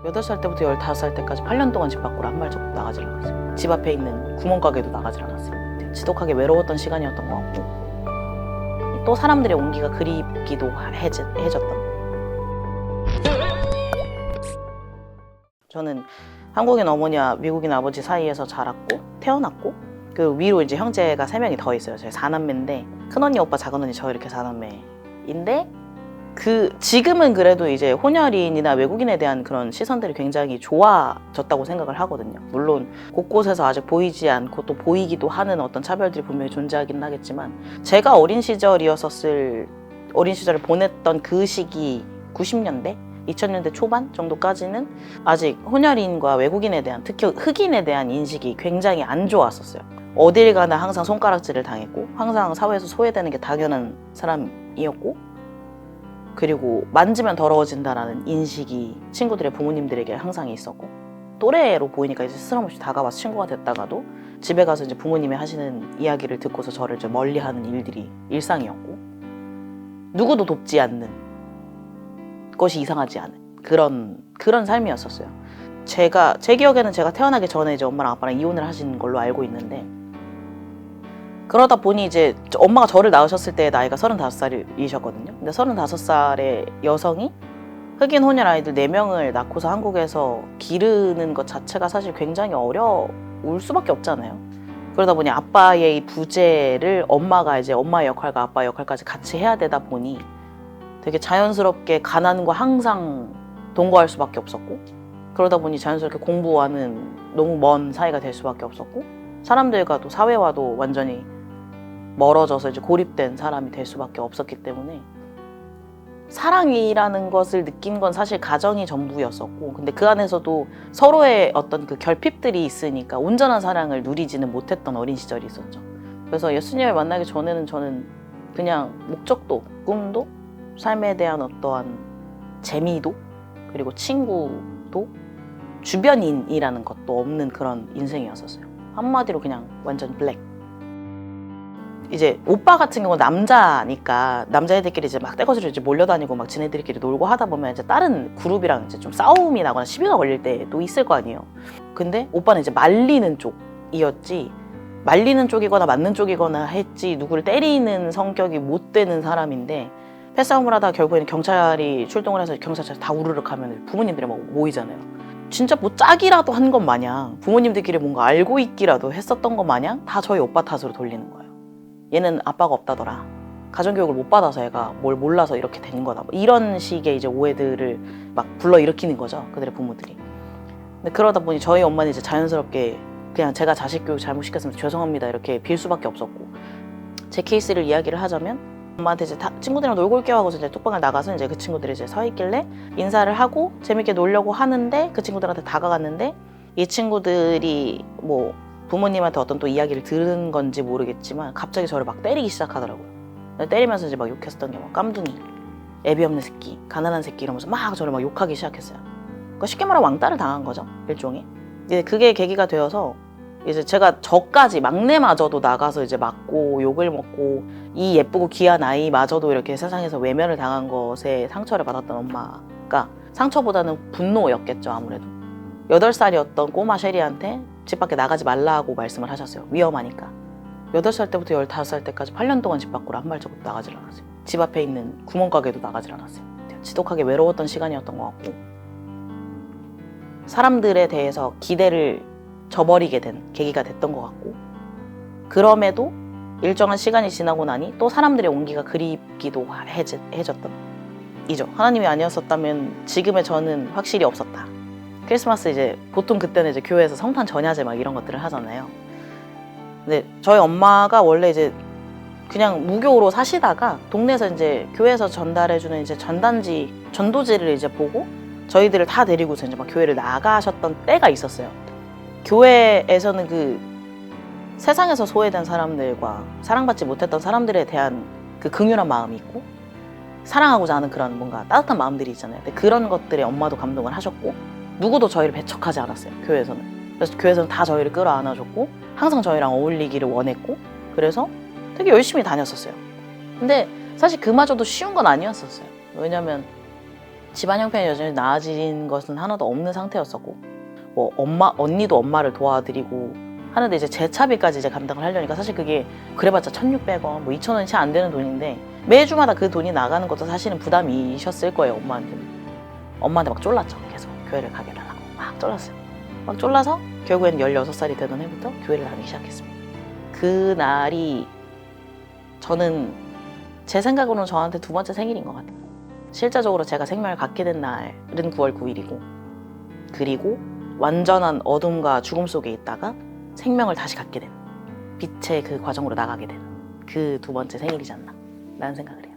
8살 때부터 15살 때까지 8년 동안 집 밖으로 한 발자국 나가질 않았어요. 집 앞에 있는 구멍가게도 나가질 않았어요. 지독하게 외로웠던 시간이었던 것 같고, 또 사람들의 온기가 그립기도 해졌던. 저는 한국인 어머니와 미국인 아버지 사이에서 자랐고 태어났고, 그 위로 이제 형제가 3명이 더 있어요. 저희 4남매인데 큰언니, 오빠, 작은언니 저 이렇게 4남매인데, 지금은 그래도 이제 혼혈인이나 외국인에 대한 그런 시선들이 굉장히 좋아졌다고 생각을 하거든요. 물론 곳곳에서 아직 보이지 않고 또 보이기도 하는 어떤 차별들이 분명히 존재하긴 하겠지만, 제가 어린 시절을 보냈던 그 시기 90년대 2000년대 초반 정도까지는 아직 혼혈인과 외국인에 대한, 특히 흑인에 대한 인식이 굉장히 안 좋았었어요. 어딜 가나 항상 손가락질을 당했고, 항상 사회에서 소외되는 게 당연한 사람이었고, 그리고 만지면 더러워진다라는 인식이 친구들의 부모님들에게 항상 있었고, 또래로 보이니까 이제 스스럼없이 다가와서 친구가 됐다가도 집에 가서 이제 부모님이 하시는 이야기를 듣고서 저를 이제 멀리하는 일들이 일상이었고, 누구도 돕지 않는 것이 이상하지 않은 그런 삶이었었어요. 제 기억에는 제가 태어나기 전에 이제 엄마랑 아빠랑 이혼을 하신 걸로 알고 있는데, 그러다 보니 이제 엄마가 저를 낳으셨을 때 나이가 35살이셨거든요. 근데 35살의 여성이 흑인 혼혈 아이들 4명을 낳고서 한국에서 기르는 것 자체가 사실 굉장히 어려울 수밖에 없잖아요. 그러다 보니 아빠의 이 부재를 엄마가 이제 엄마의 역할과 아빠의 역할까지 같이 해야 되다 보니 되게 자연스럽게 가난과 항상 동거할 수밖에 없었고, 그러다 보니 자연스럽게 공부와는 너무 먼 사이가 될 수밖에 없었고, 사람들과도 사회와도 완전히 멀어져서 이제 고립된 사람이 될 수밖에 없었기 때문에, 사랑이라는 것을 느낀 건 사실 가정이 전부였었고, 근데 그 안에서도 서로의 어떤 그 결핍들이 있으니까 온전한 사랑을 누리지는 못했던 어린 시절이 있었죠. 그래서 예수님을 만나기 전에는 저는 그냥 목적도, 꿈도, 삶에 대한 어떠한 재미도, 그리고 친구도, 주변인이라는 것도 없는 그런 인생이었었어요. 한마디로 그냥 완전 블랙. 이제 오빠 같은 경우는 남자니까 남자애들끼리 이제 막 떼거지로 이제 몰려다니고 막 지네들끼리 놀고 하다 보면 이제 다른 그룹이랑 이제 좀 싸움이 나거나 시비가 걸릴 때도 있을 거 아니에요. 근데 오빠는 이제 말리는 쪽이었지, 말리는 쪽이거나 맞는 쪽이거나 했지, 누구를 때리는 성격이 못 되는 사람인데, 패싸움을 하다가 결국에는 경찰이 출동을 해서 경찰차 다 우르륵 하면 부모님들이 막 모이잖아요. 진짜 뭐 짝이라도 한 것 마냥, 부모님들끼리 뭔가 알고 있기라도 했었던 것 마냥 다 저희 오빠 탓으로 돌리는 거예요. 얘는 아빠가 없다더라, 가정교육을 못 받아서 애가 뭘 몰라서 이렇게 된 거다, 뭐 이런 식의 이제 오해들을 막 불러일으키는 거죠, 그들의 부모들이. 근데 그러다 보니 저희 엄마는 이제 자연스럽게 그냥 제가 자식 교육 잘못 시켰으면 죄송합니다 이렇게 빌 수밖에 없었고, 제 케이스를 이야기를 하자면, 엄마한테 이제 친구들이랑 놀고 올게요 하고서 이제 톡방을 나가서 이제 그 친구들이 이제 서 있길래 인사를 하고 재밌게 놀려고 하는데, 그 친구들한테 다가갔는데, 이 친구들이 뭐 부모님한테 어떤 또 이야기를 들은 건지 모르겠지만 갑자기 저를 막 때리기 시작하더라고요. 때리면서 이제 막 욕했었던 게 막 깜둥이, 애비 없는 새끼, 가난한 새끼 이러면서 막 저를 막 욕하기 시작했어요. 그러니까 쉽게 말하면 왕따를 당한 거죠, 일종의. 이제 그게 계기가 되어서 이제 저까지 막내마저도 나가서 이제 맞고 욕을 먹고, 이 예쁘고 귀한 아이마저도 이렇게 세상에서 외면을 당한 것에 상처를 받았던 엄마가 상처보다는 분노였겠죠, 아무래도. 8살이었던 꼬마 셰리한테 집 밖에 나가지 말라고 말씀을 하셨어요. 위험하니까. 8살 때부터 15살 때까지 8년 동안 집 밖으로 한 발자국 나가질 않았어요. 집 앞에 있는 구멍가게도 나가질 않았어요. 지독하게 외로웠던 시간이었던 것 같고, 사람들에 대해서 기대를 저버리게 된 계기가 됐던 것 같고, 그럼에도 일정한 시간이 지나고 나니 또 사람들의 온기가 그립기도 해졌던 이죠. 하나님이 아니었었다면 지금의 저는 확실히 없었다. 크리스마스 이제 보통 그때는 이제 교회에서 성탄 전야제 막 이런 것들을 하잖아요. 근데 저희 엄마가 원래 이제 그냥 무교로 사시다가 동네에서 이제 교회에서 전달해주는 이제 전도지를 이제 보고 저희들을 다 데리고서 이제 막 교회를 나가셨던 때가 있었어요. 교회에서는 그 세상에서 소외된 사람들과 사랑받지 못했던 사람들에 대한 그 긍휼한 마음이 있고, 사랑하고자 하는 그런 뭔가 따뜻한 마음들이 있잖아요. 근데 그런 것들에 엄마도 감동을 하셨고, 누구도 저희를 배척하지 않았어요, 교회에서는. 그래서 교회에서는 다 저희를 끌어안아줬고, 항상 저희랑 어울리기를 원했고, 그래서 되게 열심히 다녔었어요. 근데 사실 그마저도 쉬운 건 아니었었어요. 왜냐면 집안 형편이 여전히 나아진 것은 하나도 없는 상태였었고, 뭐 언니도 엄마를 도와드리고 하는데 이제 제 차비까지 이제 감당을 하려니까 사실 그게 그래봤자 1,600원, 뭐 2,000원이 채 안 되는 돈인데 매주마다 그 돈이 나가는 것도 사실은 부담이셨을 거예요, 엄마한테는. 엄마한테 막 쫄랐죠. 계속 교회를 가게 해달라고 막 쫄랐어요. 막 쫄라서 결국엔 16살이 되던 해부터 교회를 다니기 시작했습니다. 그날이 저는 제 생각으로는 저한테 두 번째 생일인 것 같아요. 실제적으로 제가 생명을 갖게 된 날은 9월 9일이고 그리고 완전한 어둠과 죽음 속에 있다가 생명을 다시 갖게 된 빛의 그 과정으로 나가게 된 그 두 번째 생일이지 않나 라는 생각을 해요.